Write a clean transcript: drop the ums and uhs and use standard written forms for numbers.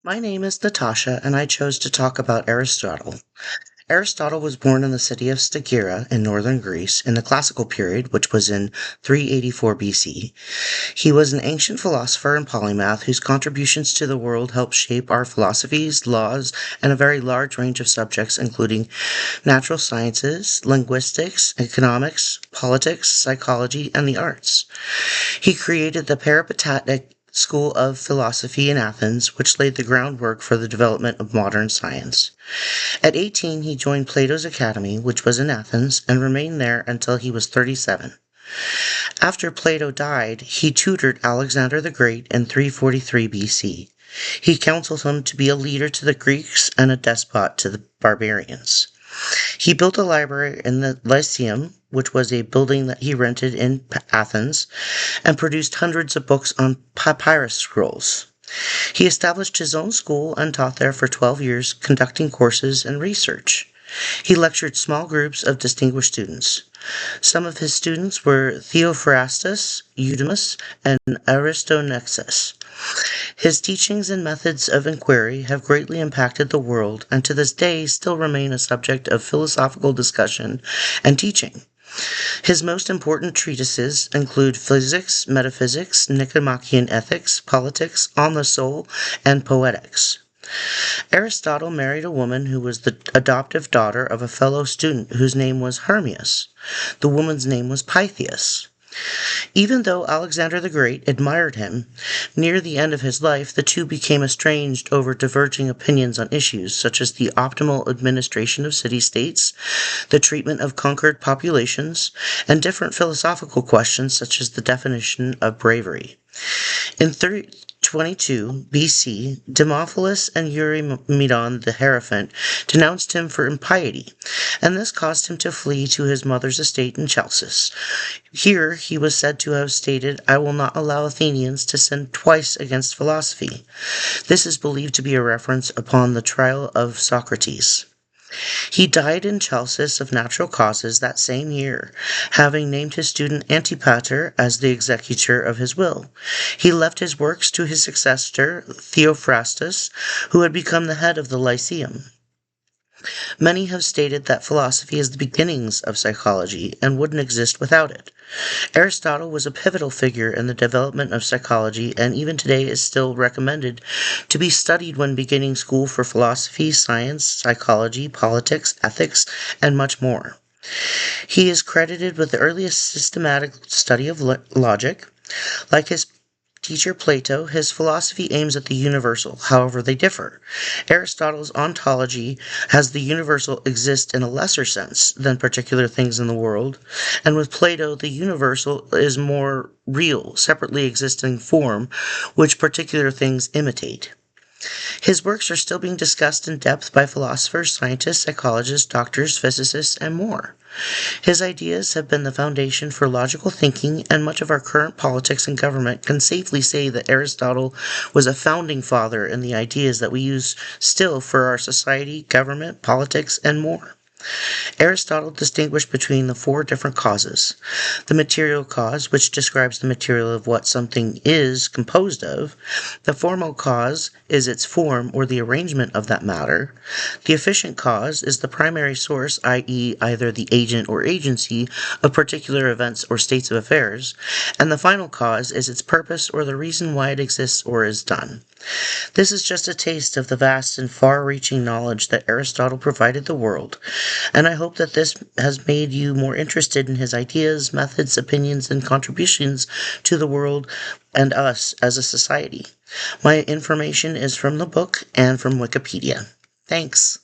My name is Natasha, and I chose to talk about Aristotle. Aristotle was born in the city of Stagira in northern Greece in the classical period, which was in 384 BC. He was an ancient philosopher and polymath whose contributions to the world helped shape our philosophies, laws, and a very large range of subjects, including natural sciences, linguistics, economics, politics, psychology, and the arts. He created the Peripatetic school of philosophy in Athens, which laid the groundwork for the development of modern science. At 18, he joined Plato's Academy, which was in Athens, and remained there until he was 37. After Plato died, he tutored Alexander the Great in 343 BC. He counseled him to be a leader to the Greeks and a despot to the barbarians. He built a library in the Lyceum, which was a building that he rented in Athens, and produced hundreds of books on papyrus scrolls. He established his own school and taught there for 12 years, conducting courses and research. He lectured small groups of distinguished students. Some of his students were Theophrastus, Eudemus, and Aristonexus. His teachings and methods of inquiry have greatly impacted the world and to this day still remain a subject of philosophical discussion and teaching. His most important treatises include Physics, Metaphysics, Nicomachean Ethics, Politics, On the Soul, and Poetics. Aristotle married a woman who was the adoptive daughter of a fellow student whose name was Hermias. The woman's name was Pythias. Even though Alexander the Great admired him, near the end of his life the two became estranged over diverging opinions on issues such as the optimal administration of city-states, the treatment of conquered populations, and different philosophical questions such as the definition of bravery. In 322 BC, Demophilus and Eurymedon the Hierophant denounced him for impiety, and this caused him to flee to his mother's estate in Chalcis. Here he was said to have stated, "I will not allow Athenians to sin twice against philosophy." This is believed to be a reference upon the trial of Socrates. He died in Chalcis of natural causes that same year, having named his student Antipater as the executor of his will. He left his works to his successor Theophrastus, who had become the head of the Lyceum. Many have stated that philosophy is the beginnings of psychology and wouldn't exist without it. Aristotle was a pivotal figure in the development of psychology and even today is still recommended to be studied when beginning school for philosophy, science, psychology, politics, ethics, and much more. He is credited with the earliest systematic study of logic. Like his teacher Plato, his philosophy aims at the universal, however they differ. Aristotle's ontology has the universal exist in a lesser sense than particular things in the world, and with Plato the universal is more real, separately existing form, which particular things imitate. His works are still being discussed in depth by philosophers, scientists, psychologists, doctors, physicists, and more. His ideas have been the foundation for logical thinking, and much of our current politics and government can safely say that Aristotle was a founding father in the ideas that we use still for our society, government, politics, and more. Aristotle distinguished between the four different causes: the material cause, which describes the material of what something is composed of; the formal cause is its form or the arrangement of that matter; the efficient cause is the primary source, i.e., either the agent or agency of particular events or states of affairs; and the final cause is its purpose or the reason why it exists or is done. This is just a taste of the vast and far-reaching knowledge that Aristotle provided the world, and I hope that this has made you more interested in his ideas, methods, opinions, and contributions to the world and us as a society. My information is from the book and from Wikipedia. Thanks.